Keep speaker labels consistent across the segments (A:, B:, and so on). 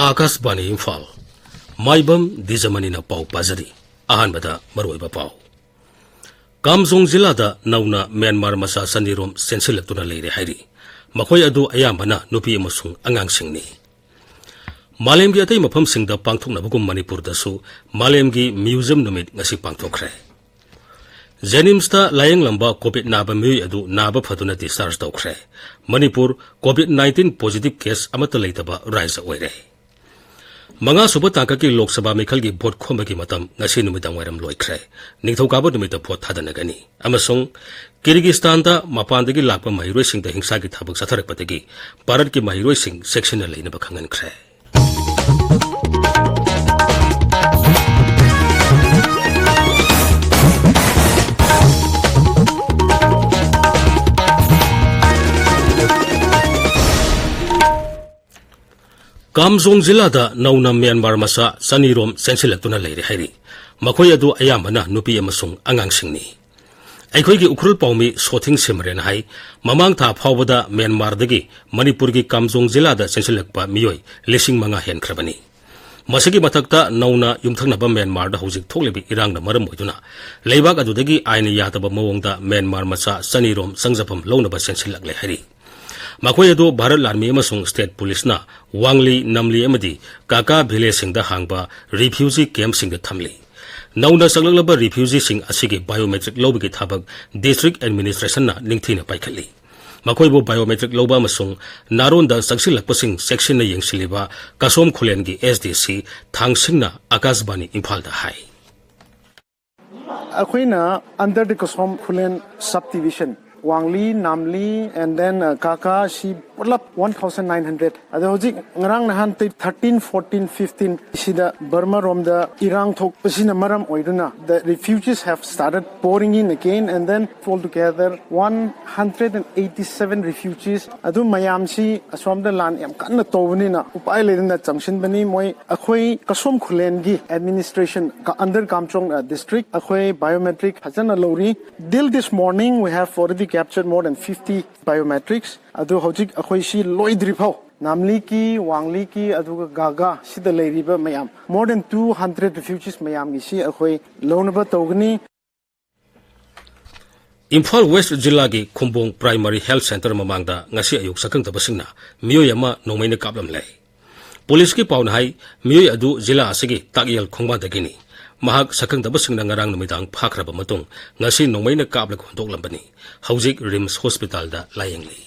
A: Akashvani Imphal Maibam Dwijamani na pau pazari ahanbada maroiba pau Kamjong Jilada nauna Myanmar masa sanirom sensilaktuna leire hairi makhoi adu ayambana nupi amasung angangsingni Malemgi atay mafamsingda pangthoknabagum Manipur dasu Malemgi Museum numit ngasi pangthokre Jenimsta layang lamba COVID naba miyoi adu naba phaduna discharge tawkhre Manipur COVID-19 positive case amata leitaba rise oire Manga suba tangkaki Lok Sabha Mikhalgi vote khomagi matam ngasi numitang wairam loikhre ningthokaba numita vote thadanagani amasung Kyrgyzstan da mapandagi lakpa mahiroi da hingsa gi thabak satharakpatagi Bharat ki mahiroi sing section na leinaba khangankhre Kamjong Jilada nauna Myanmar masa sanirom sensilaktuna leire hairi makhoi adu ayambana nupi amasung angangsingni Aikhoigi ukrul paumi sothing simren hai mamang tha phawbada Myanmar dagi Manipur gi Kamjong Jilada sensilakpa miyoi lising manga henkrabani masagi mathakta nauna yumthangnaba Myanmar da hojik thoklebi irangna maram oiduna leibak adudagi aina yataba mawongda Myanmar masa sanirom sangjapam lownaba sensilakle hairi Makhoi adu Bharat Army amasung State Police na Wangli Namli amadi Kaka village singda hangba refugee camp singda thamli Nauna saglaba refugee sing asigi biometric lobigi thabak district administration na ningthina paikhatli Makhoi bo biometric loba amasung naronda saksilakpasing section na yengsiliba Kasom Khulengi SDC thangsingna Akashvani Imphal da hai
B: Akhoina under the Kasom Khulen subdivision Wangli, Namli, and then Kaka, she put up 1,900. Adhoji, ngarang nahan 13, 14, 15. Shida Burma rom the Irang thok pasina maram oiduna. The refugees have started pouring in again, and then altogether 187 refugees. Adu mayamsi aswam the land yam kanna tovani na upai ledin the junction bani moi akhoi Kasom Khulengi administration under Kamjong district akhoi biometric hazana lori. Till this morning we have already captured more than 50 biometrics. Adu hojik akhoi si loidripau Namli ki Wangli ki adu gaga sida leiriba mayam more than 200 refugees mayam gi si akhoi lownaba tawgni
A: Imphal West Jilla gi Khumbong Primary Health Center mamangda ngasi ayuk sakang tabasingna miyoi ama nomaina kaplam lei Police ki pawn hai miyoi adu jilla asigi takyal khongba dagini Mahak sakang tabasingna ngarang numidang phakraba matung ngasi nomaina kaplak hondok lambani Haujik Rims Hospital da layengli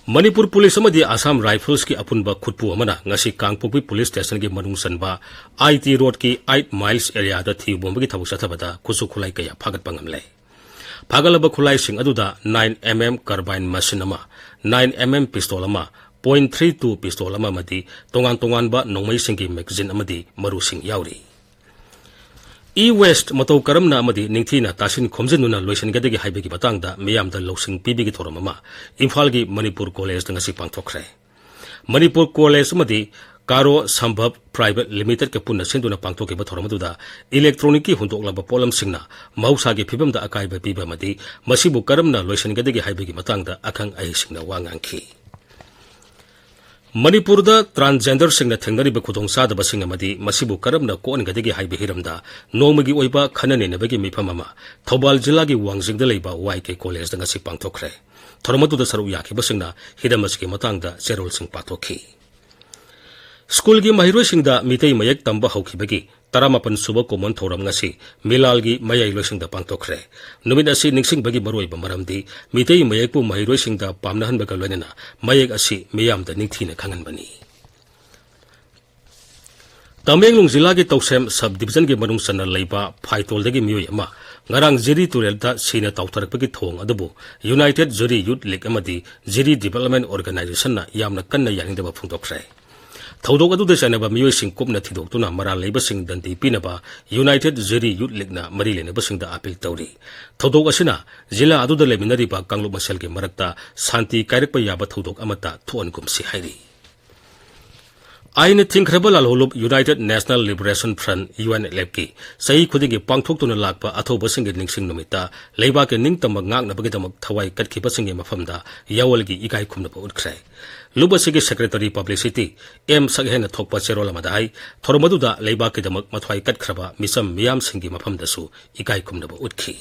A: Manipur Police amadi Assam Rifles ki apunba khutpu amana ngasi Kangpokpi Police Station ki manung sanba IT Road ki 8 miles area da thi bombagi thabuk sathabada kusu khulai kaya phagat pangamle phagalaba khulai sing aduda 9mm carbine machine ama 9mm pistol ama .32 pistol ama madi tongan ba nongmai singki magazine amadi maru sing yauri West Matau Karamna amadi ningthina tasin khomjenuna loisangadagi haibegi batangda miyamda losing pibigi thoramama Imphal gi Manipur College ngasi pangthokre Manipur College amadi Karo Sambhav Private Limited ke punna senduna pangthoke ba thoramaduda electronic ki hundoklaba polam singna mausa gi phibamda akaiba piba amadi masibu karamna loisangadagi haibegi matangda akhang ai singna wangangki Manipur da transgender singna thengnariba khudong sadaba sing amadi masibu karamna kon gadagi haibe hiramda nongmagi oiba khanane nabagi mifam ama Thobal Jilla gi Wangjingda leiba YK College da ngasi pangthokre thoromatu da saru yakhiba singna hidamasgi matangda cherol sing pathokhi School gi mahiroi singda mitei mayak tamba haukhibagi Taramapan suba common thoram ngasi Milal gi mayai loisingda pangthokre numit asi ningsing bagi maroiba maramdi mitei mayakpu mahiroi singda pamnahan baga loinena mayak asi miyamda ningthina khanganbani Tamenglong Jilla gi Toksem subdivision gi manung sanna leiba Phaitol dagi miyoi ama ngarang Jiri Turelda sina tawtarakpagi thong adubu United Jiri Youth League amadi Jiri Development Organization na yamna kanna yaningdaba phungtokre Thaudok adu de sanaba miyoi sing kopna thidoktuna maral leiba sing danti pinaba United Jiri Youth League na mari lenaba singda appeal tawri thaudok asina jila adu de leminari ba kanglo masal ke marakta santi kairakpa yaba thaudok amata thuan kumsi hairi Aine Thinkrabal Alholub United National Liberation Front UNLF ki sahi khudigi pangthoktuna lakpa athoba singge ningsing numita leiba ke ningtama ngak na bagidamak thawai katkhiba singge mafamda yawalgi ikai khumna ba utkrai Lubasigi Secretary Publicity M Saghen Thokpa Cherola Madai, Thoromaduda Leibakidamuk Matwai Katkraba, Misam Miam Singi Mapamdasu, Ikai Kumnaba Utki.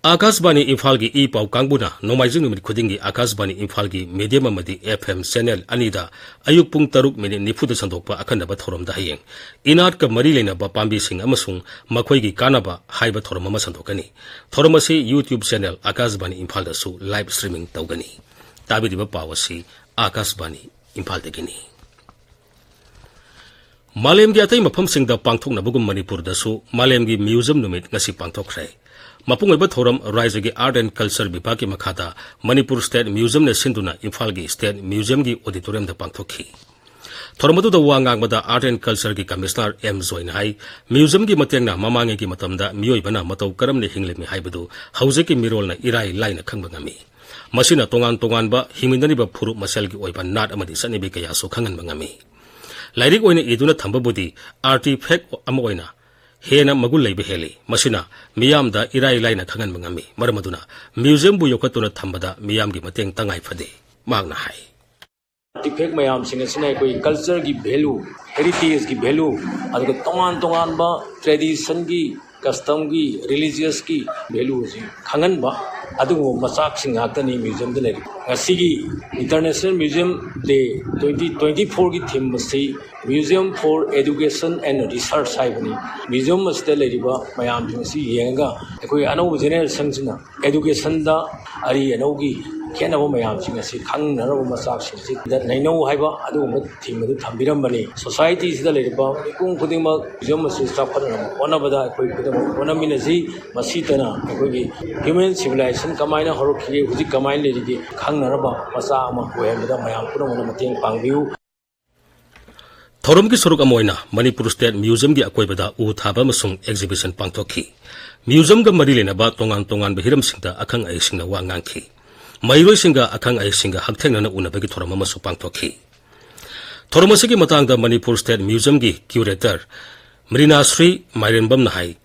A: Akasbani Imphal gi Pau Kangbuna, Nomaizing Numit Kudingi Akasbani Imphal gi Medium Amadi FM Channel Anida, Ayuk Pung Taruk Mini Nipuda Sandokpa Akandaba Thorom Dahayeng. Inat ka Marilena Bapambi Sing Amasung, Makoigi Kanaba, Haiba Thoromama Sandokani. Thoromasi YouTube channel Akasbani Imphal Dasu live streaming Taugani. Tabi di Bapawasi, Akasbani Imphal Degini. Malem gi atay mapam sing da pangthok na bugum Manipur dasu, Malem gi Museum Numit ngasi pangthok ray. Mapung iba thoram Rise gi Art and Culture Bibaki Makhata, Manipur State Museum na sinduna Imphal gi State Museum gi Auditorium da pangthokhi. Thoramadu da wangang mada Art and Culture gi Commissioner M Zoin hai, Museum gi mateng na mamangi gi matamda miyoi bana mataw karam ni hingle mi haibadu, hause ki mirol na irai lai na khangbangami. Masina tongan ba himindani ba phuru masal gi oiba nat amadi sanibi kaya so khangan bangami. Lairik oina iduna thambabudi artifact amoina Hena magul lay beheli, masina, miyam da irai lay na khangan mangami, maramaduna, museum bu yokatuna thambada, miyam gi mateng tangay fade, magna hai.
C: Artifact mayam sinasina koi culture ki value, heritage ki value, aduga tongan ba tradition ki, custom ki, religious ki value si khangan ba, adugo masak singhakta ni museum de lay. Ngasigi International Museum Day 2024 ki theme masi Museum for Education and Research haibani. Museum masti leriba mayam sinasi yenga ekoi anau generation sina education da ari anaugi kenabo mayam sinasi khangnarabo masak sinasi da nainau haiba adugo theme du thambiram society sida leriba kung khudingma museum masti chapana onabada ekoi khudam onaminasi masitana ekoi human civilization kamaina horokhi huji kamain lerigi naraba masa ama wehda mayam pura mona mateng pangbiu
A: Thorom ki soruk amoina Manipur State Museum gi akoibada u thaba masung exhibition pangthokhi museum ga marilena ba tongan behiram singda akhang ai singna wangangki mairoi singa akhang ai singa hakthengna na unabagi thorama masu pangthokhi thoromasi gi matangda Manipur State Museum gi curator Marina Sri Maibam Nahai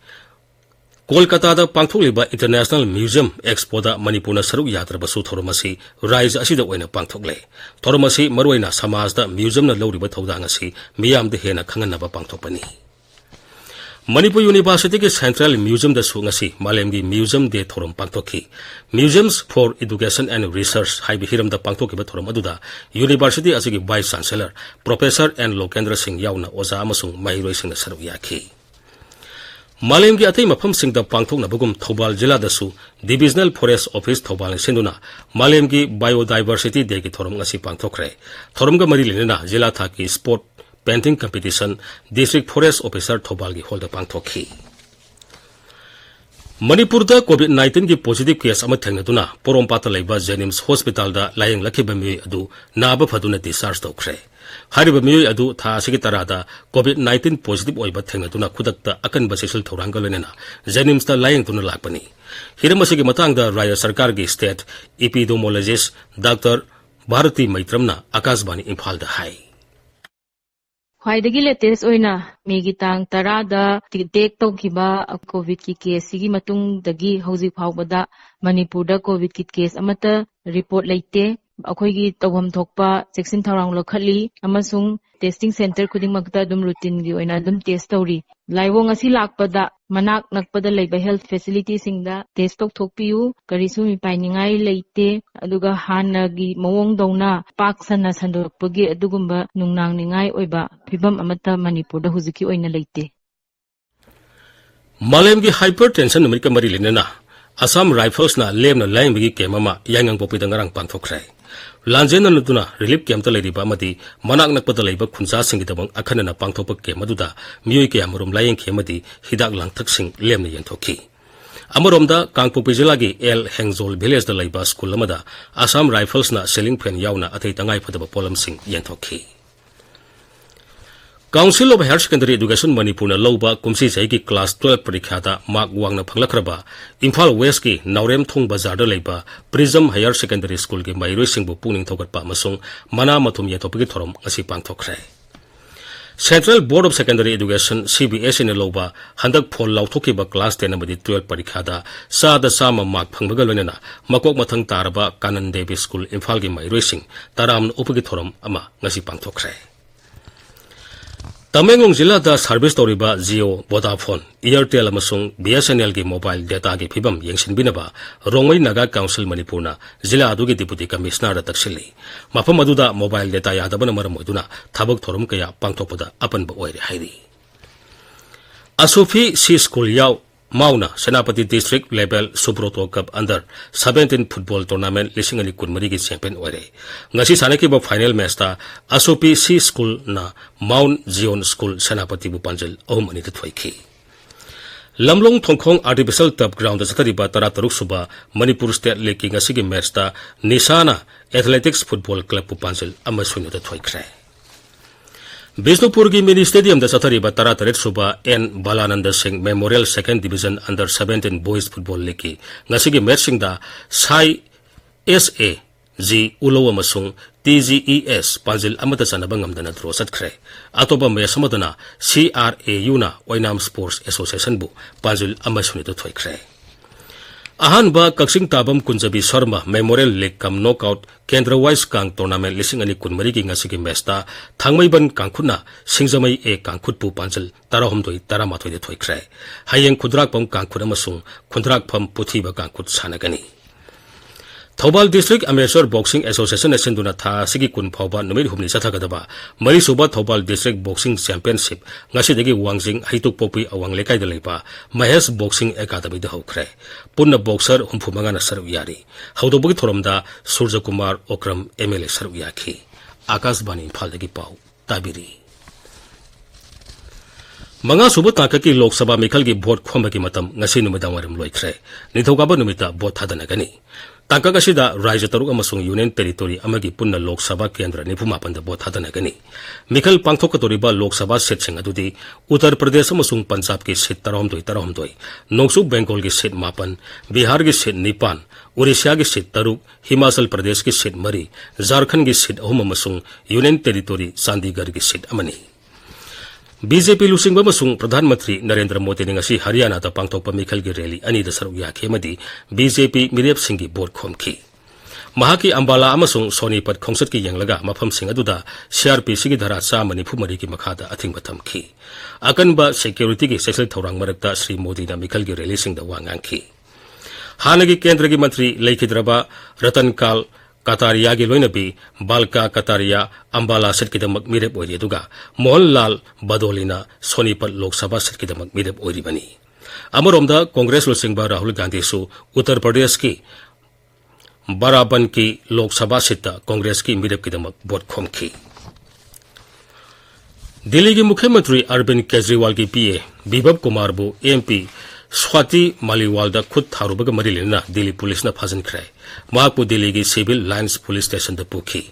A: Kolkata da pangthokliba International Museum Expo da Manipurna saruk yatra basu thoromasi rise asida oina pangthokle thoromasi maroina samaj da museum na loriba thodang asi miyam de hena khanganaba pangthokpani Manipur University ki Central Museum da sungasi malemgi Museum de thorom pangthokhi Museums for Education and Research haibi hiram da pangthokiba thorom aduda University asigi Vice Chancellor Professor and Lokendra Singh yauna oza amasung mahiroi singna saruk yakhi Malem gi atai mafam sing da pangthok na bugum Thobal jila dasu Divisional Forest Office Thobal sinduna Malem gi Biodiversity Day gi thorom ngasi pangthokre thorom ga mari lenena jila thaki sport painting competition District Forest Officer Thobal gi holda pangthokhi Manipur da COVID-19 gi positive case ama thengnaduna Porompata leiba Jenims Hospital da layeng lakhiba mi adu naba phaduna discharge tokre Hariba miyoi adu tha asigi tarada COVID-19 positive oiba thengnaduna khudakta akanba sexual thorangalena Jenims da layeng tuna lakpani hiramasigi matangda Raya Sarkar gi state epidemiologist Dr. Bharati Maitramna Akasbani Imphal da hai
D: Khwaidagi latest oina megitang tarada tek tokhiba covid ki case sigi matung dagi hauji phawbada Manipur da covid ki case amata report laite akhoi tawham thokpa cheksin tharang lokhali amasung testing center khuding makta dum routine gi oina dum test tawri laiwong asi lakpada manak nakpada leiba health facility singda test tok thokpiu karisu mi painingai leite aduga hanagi mawong dawna paksana sandokpagi adugumba nungnang ningai oiba phibam amata Manipur da huziki oina leite
A: Malem gi hypertension numeric mari lenena Assam Rifles na lem na laing bigi kemama yangang popida ngarang pangthokrai Lanjena nutuna relief camp ta leriba madi manak nakpada leiba khunsa singi dabang akhana na pangthokpa ke maduda miyoi ke amarom layeng khemadi hidak langthak sing lem na yentokhi Amaromda Kangpopi jila gi El Hengzol village da leiba school amada Assam Rifles na selling pen yauna athai tangai phadaba polam sing yentokhi Council of Higher Secondary Education Manipur na loba kumsi jaigi class 12 parikha da mark wangna phanglakraba Imphal West ki Naurem Thong Bazar da leiba Prism Higher Secondary School ki mairoi singbu puning thogatpa masung mana mathum yatopagi thorom ngasi pangthokre Central Board of Secondary Education CBS in Loba Handak Phol Lautokiba Class 10 amadi 12 Parikhada Sada Sama Mark Phangbaga Loinana Makok Mathang Taraba Kanan Davis School Imphal gi Mairoi Taram Upagi Thoram ama ngasi pangthokre Tamengung Zilla da service toriba Jio Vodafone Airtel amasung BSNL gi mobile data gi phibam yengsinbinaba Rongmai Naga Council Manipurna Zilla adugi Deputy Commissioner da taksili mafam aduda mobile data yadabana maram oiduna thabak thorum kaya pangthokpada apanba oire hairi Asufi C School yaw Mauna Senapati District Level Subroto Cup under 17 football tournament lisingani kunmari gi champion oire ngasi sanaki ba final match ta Asufi C School na Mount Zion School Senapati bu panjal ahumani ta thoiki Lamlong Thongkhong Artificial Turf Ground satariba tarataruk suba Manipur State League ngasi gi match ta Nisana Athletics Football Club bu panjal amasuno ta thoikre Bisnupur gi mini stadium da satariba tarataret suba N Balananda Singh Memorial Second Division Under 17 Boys Football League ngasigi matching da Sai SA G Ulo amasung TGES panjil amata sanabang amdana draw satkre atoba match amadana CRAU na Oinam Sports Association bu panjil amasunito thoikre Ahanba Kaksing Tabam Kunjabi Sharma Memorial League Kam Knockout Kendra Wise Kang Tournament lising ani kunmari gi ngasigi mesta thangmaiban kangkhuna singjamai e kangkhutpu panjal tarahomdoi taramathoi de thoikre hayeng khudrak pam kangkhut amasung khudrak pham puthiba kangkhut sanagani Thobal District Amateur Boxing Association Sinduna Tha Sigi Kun Phawba Numit Humni Sathagadaba Mari Suba Thobal District Boxing Championship Ngasidagi Wangjing Haituk Popi Awang Lekai da Leipa Mahesh Boxing Academy da Hokre Punna Boxer Humphumanga na Saru Yari Haudobugi Thoromda Surja Kumar Okram MLA Saru Yaki Akasbani Imphal dagi Pau Tabiri Manga Suba Takaki Lok Sabha Mikal gi vote khomba gi matam ngasi numidang warim loikre Nithogaba numita vote hadanagani Tangka kasida Raja Taruk amasung Union Territory amagi punna Lok Sabha Kendra nipumapan da vote hadanagani Mikal pangthokatoriba Lok Sabha seat sing adudi Uttar Pradesh amasung Punjab ki seat tarahomdoi Nongsuk Bengal ki seat 8 Bihar ki seat 9 Orissa ki seat 3 Himachal Pradesh ki seat 4 Jharkhand ki seat 3 amasung Union Territory Chandigarh ki seat amani BJP lusing bamasung Pradhan Mantri Narendra Modi ngasi Haryana da pangthokpa Mikhal gi rally ani da saruk yakhe madi BJP Mirep Singh gi board khomki Mahaki Ambala amasung Sonipat khongsat ki yanglaga mafam sing aduda CRP sigi dhara cha manipu mari ki makhada athing batamki akanba security gi sexual thorang marakta Sri Modi na Mikhal gi rally sing da wangangki Hanagi Kendra gi mantri Laikhidraba Ratan Kal Kataria gi loinabi Balka Kataria Ambala set kidamak mirep oiri duga Mohanlal Badolina Sonipat Lok Sabha set kidamak mirep oiri bani Amaromda Congress lusingba Rahul Gandhi su Uttar Pradesh ki Baraban ki Lok Sabha sita Congress ki mirep kidamak vote khomki Delhi ki Mukhyamantri Arvind Kejriwal ki PA Bibab Kumar bu MP Swati Maliwal da khud tharubaga marilena Delhi Police na phajan khre Mahakpu Delhi gi Civil Lines Police Station da pukhi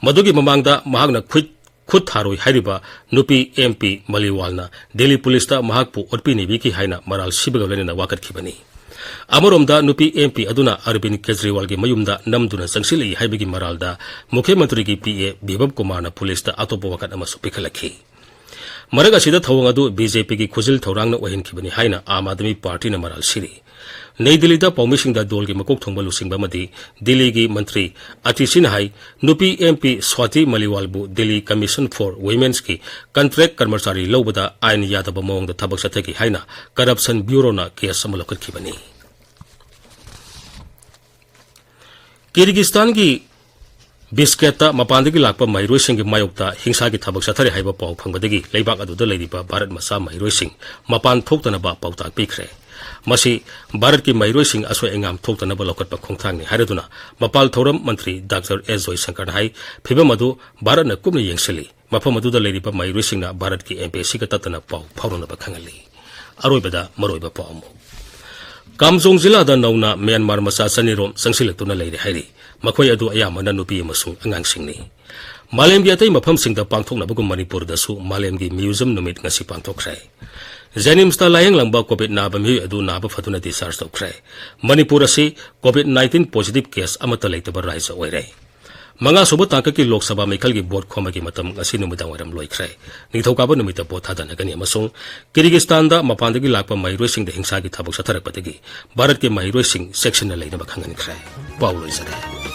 A: Madugi mamangda mahakna khud tharoi hairiba nupi MP Maliwal na Delhi Police da mahakpu otpi nibi ki haina maral sibaga lena wakat khibani Amoromda nupi MP aduna Arvind Kejriwal gi mayumda namduna sangsili haibigi maralda Mukhyamantri gi PA Bibab Kumar na police da atopo wakat amasu pikhalakhi Maraga sida thawang adu BJP ki khuzil thorang na wahin khibani haina Aam Aadmi Party na maral siri Nai Delhi da Paumishing da dol gi makok thongba lusingba madi Delhi gi mantri Atisin hai nupi MP Swati Maliwal bu Delhi Commission for Women's ki contract karmachari lobada ain yadaba mong da thabak sathaki haina Corruption Bureau na case amalokat khibani Kyrgyzstan gi Bisketa mapandagi lakpa mairoi sing gi mayokta hingsa gi thabak sathari haiba paw phangbadagi leibak aduda leiriba Bharat masa mairoi sing mapan thoktana ba pawtak pikre Masi Bharat ki mairoi sing asoi engam thoktana ba lokatpa khongthang ni haraduna mapal thoram mantri Dr. S. Joy Shankar hai phibam adu Bharat na kumni yengsili mafam aduda leiriba mairoi sing na Bharat ki MPC ka tatana paw phawrona ba khangali aroibada maroiba paw mo Kamjong Zilla da nauna Myanmar masa sanirom sangsilatuna leiri hairi makhoi adu ayamana nupi amasung angangsing ni Malem gi atai mafam sing da pangthokna bagum Manipur da su Malem gi museum numit ngasi pangthokre Janims ta layang langba COVID naba mi adu naba fatuna discharge tokre Manipur asi COVID-19 positive case amata leitaba raisa oire Manga subo tangka ki Lok Sabha Mikhal ki board khoma ki matam ngasi numidang waram loikrai. Nithokaba numita board hadanagani amasung Kyrgyzstan da mapandagi lakpa mairoi sing de hingsa ki thabuk satharakpatagi Bharat ki mairoi sing section na leina bakhangan krai. Paulo isare.